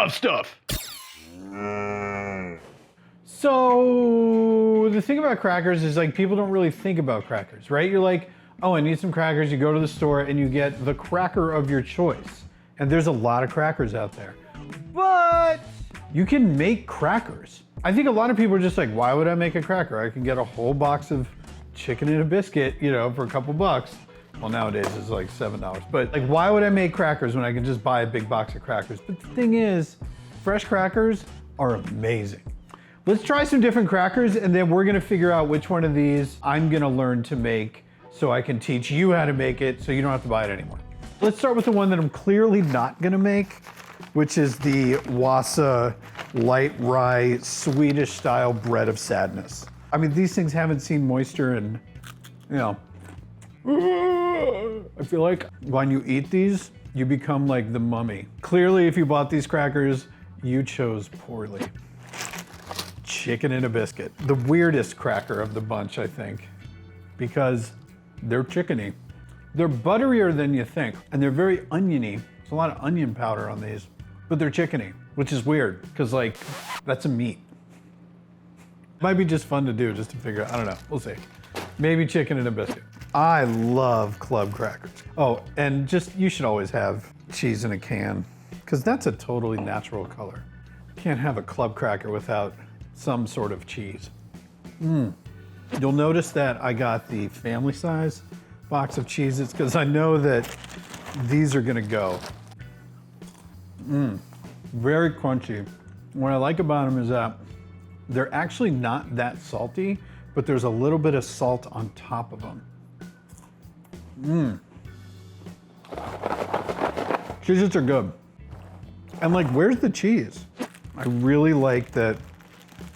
Stuff. So the thing about crackers is like people don't really think about crackers, right? You're like, oh, I need some crackers. You go to the store and you get the cracker of your choice. And there's a lot of crackers out there. But you can make crackers. I think a lot of people are just like, why would I make a cracker? I can get a whole box of chicken and a biscuit, you know, for a couple bucks. Well, nowadays it's like $7. But like, why would I make crackers when I can just buy a big box of crackers? But the thing is, fresh crackers are amazing. Let's try some different crackers and then we're gonna figure out which one of these I'm gonna learn to make so I can teach you how to make it so you don't have to buy it anymore. Let's start with the one that I'm clearly not gonna make, which is the Wasa light rye Swedish style bread of sadness. I mean, these things haven't seen moisture and, you know, I feel like when you eat these, you become like the mummy. Clearly, if you bought these crackers, you chose poorly. Chicken and a biscuit. The weirdest cracker of the bunch, I think, because they're chickeny. They're butterier than you think, and they're very oniony. There's a lot of onion powder on these, but they're chickeny, which is weird, because like, that's a meat. Might be just fun to do, just to figure out, I don't know, we'll see. Maybe chicken and a biscuit. I love club crackers. Oh, and just, you should always have cheese in a can, because that's a totally natural color. Can't have a club cracker without some sort of cheese. You'll notice that I got the family size box of Cheez-Its because I know that these are gonna go. Very crunchy. What I like about them is that they're actually not that salty, but there's a little bit of salt on top of them. Cheez-Its are good. And like, where's the cheese? I really like that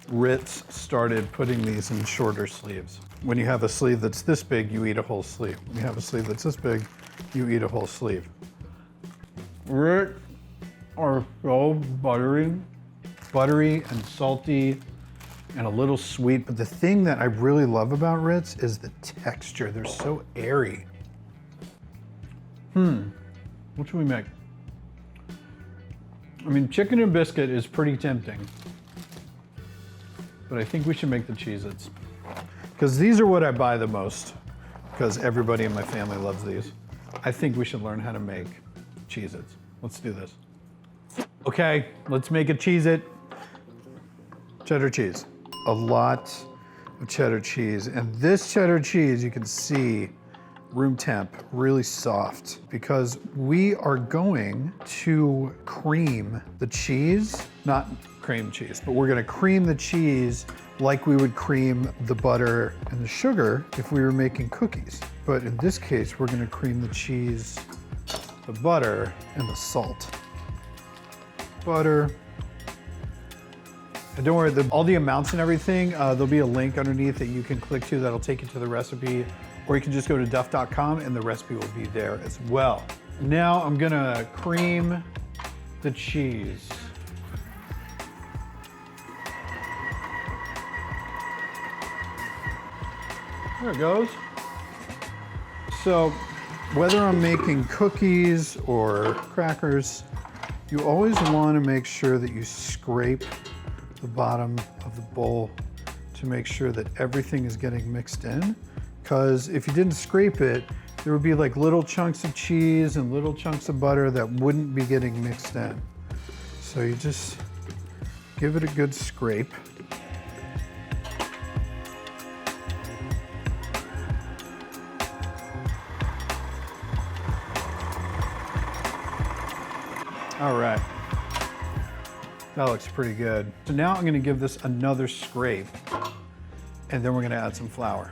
Ritz started putting these in shorter sleeves. When you have a sleeve that's this big, you eat a whole sleeve. When you have a sleeve that's this big, you eat a whole sleeve. Ritz are so buttery and salty and a little sweet. But the thing that I really love about Ritz is the texture. They're so airy. What should we make? I mean, chicken and biscuit is pretty tempting, but I think we should make the Cheez-Its. Because these are what I buy the most, because everybody in my family loves these. I think we should learn how to make Cheez-Its. Let's do this. Okay, let's make a Cheez-It. Cheddar cheese. A lot of cheddar cheese. And this cheddar cheese, you can see, room temp, really soft, because we are going to cream the cheese, not cream cheese, but we're gonna cream the cheese like we would cream the butter and the sugar if we were making cookies. But in this case, we're gonna cream the cheese, the butter, and the salt. Butter. And don't worry, all the amounts and everything, there'll be a link underneath that you can click to that'll take you to the recipe, or you can just go to duff.com and the recipe will be there as well. Now I'm gonna cream the cheese. There it goes. So whether I'm making cookies or crackers, you always want to make sure that you scrape the bottom of the bowl to make sure that everything is getting mixed in. Because if you didn't scrape it, there would be like little chunks of cheese and little chunks of butter that wouldn't be getting mixed in. So you just give it a good scrape. All right, that looks pretty good. So now I'm gonna give this another scrape, and then we're gonna add some flour.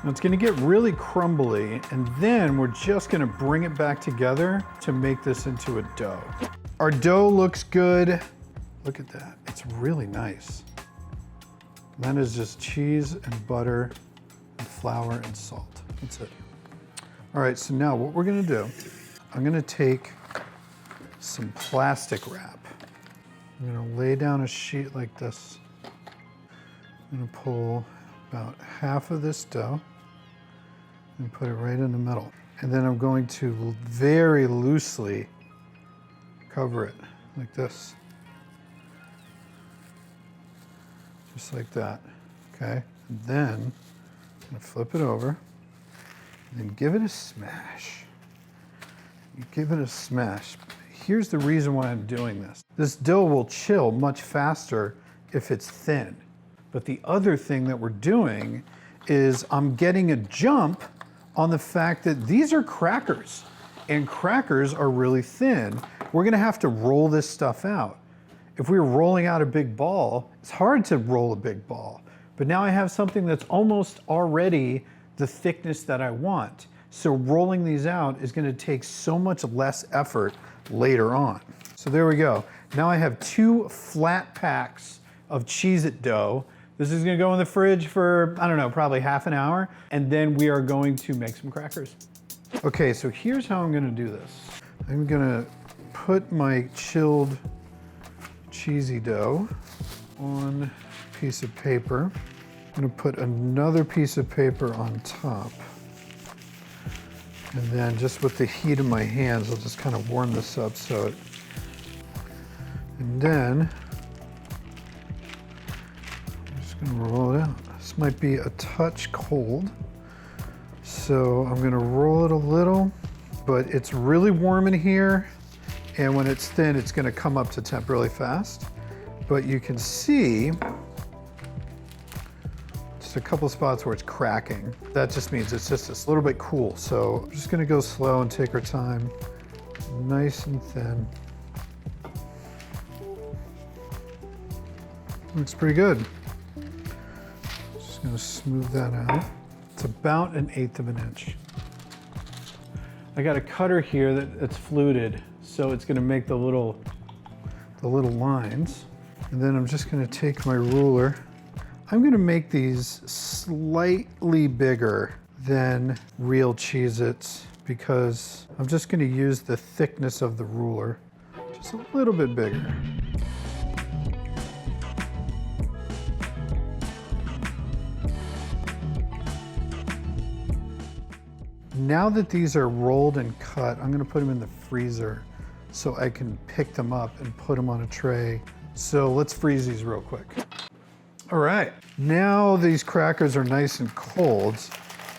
Now it's gonna get really crumbly, and then we're just gonna bring it back together to make this into a dough. Our dough looks good. Look at that, it's really nice. And that is just cheese and butter and flour and salt, that's it. All right, so now what we're gonna do, I'm gonna take some plastic wrap. I'm gonna lay down a sheet like this. I'm gonna pull about half of this dough and put it right in the middle. And then I'm going to very loosely cover it like this. Just like that, okay? And then I'm gonna flip it over and then give it a smash. You give it a smash. Here's the reason why I'm doing this. This dough will chill much faster if it's thin. But the other thing that we're doing is I'm getting a jump on the fact that these are crackers, and crackers are really thin. We're gonna have to roll this stuff out. If we were rolling out a big ball, it's hard to roll a big ball. But now I have something that's almost already the thickness that I want. So rolling these out is gonna take so much less effort later on. So there we go. Now I have 2 flat packs of Cheez-It dough. This is gonna go in the fridge for, I don't know, probably half an hour. And then we are going to make some crackers. Okay, so here's how I'm gonna do this. I'm gonna put my chilled cheesy dough on a piece of paper. I'm gonna put another piece of paper on top. And then just with the heat of my hands, I'll just kind of warm this up and then I'm just gonna roll it out. This might be a touch cold, so I'm gonna roll it a little, but it's really warm in here, and when it's thin, it's gonna come up to temp really fast. But you can see a couple spots where it's cracking. That just means it's just a little bit cool. So I'm just gonna go slow and take our time. Nice and thin. Looks pretty good. Just gonna smooth that out. It's about 1/8 of an inch. I got a cutter here that's fluted, so it's gonna make the little lines. And then I'm just gonna take my ruler. I'm gonna make these slightly bigger than real Cheez-Its because I'm just gonna use the thickness of the ruler, just a little bit bigger. Now that these are rolled and cut, I'm gonna put them in the freezer so I can pick them up and put them on a tray. So let's freeze these real quick. All right, now these crackers are nice and cold,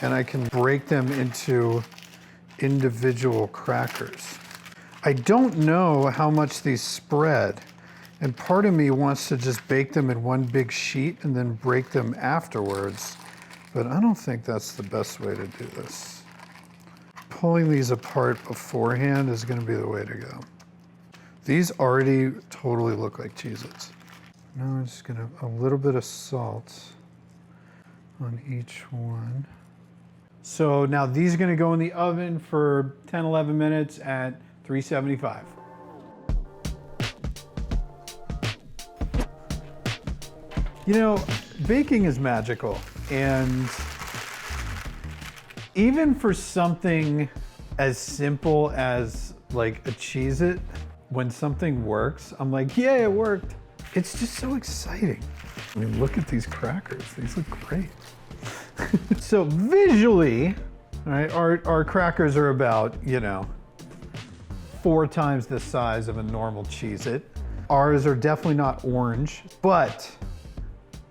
and I can break them into individual crackers. I don't know how much these spread, and part of me wants to just bake them in one big sheet and then break them afterwards, but I don't think that's the best way to do this. Pulling these apart beforehand is gonna be the way to go. These already totally look like Cheez-Its. Now I'm just gonna, a little bit of salt on each one. So now these are gonna go in the oven for 10, 11 minutes at 375. You know, baking is magical, and even for something as simple as like a Cheez-It, when something works, I'm like, yeah, it worked. It's just so exciting. I mean, look at these crackers. These look great. So visually, all right, our crackers are about, 4 times the size of a normal Cheez-It. Ours are definitely not orange, but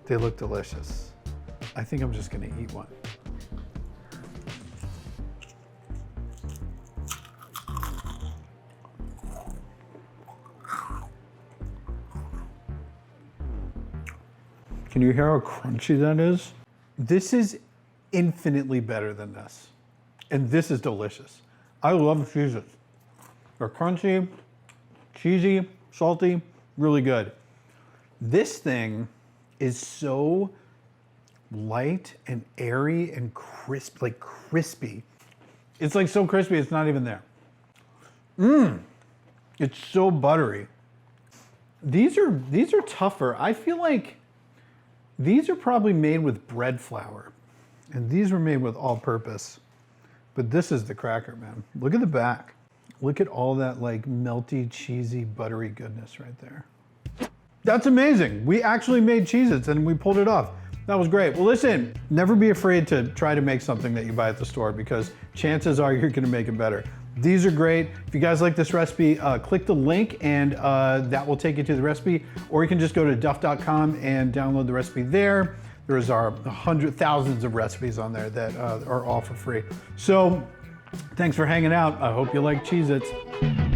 they look delicious. I think I'm just gonna eat one. Can you hear how crunchy that is? This is infinitely better than this. And this is delicious. I love Cheez-Its. They're crunchy, cheesy, salty, really good. This thing is so light and airy and crisp, like crispy. It's like so crispy, it's not even there. It's so buttery. These are tougher. I feel like these are probably made with bread flour, and these were made with all-purpose. But this is the cracker, man. Look at the back. Look at all that like melty, cheesy, buttery goodness right there. That's amazing. We actually made Cheez-Its and we pulled it off. That was great. Well, listen, never be afraid to try to make something that you buy at the store, because chances are you're gonna make it better. These are great. If you guys like this recipe, click the link and that will take you to the recipe, or you can just go to duff.com and download the recipe there. There's our thousands of recipes on there that are all for free. So thanks for hanging out. I hope you like Cheez-Its.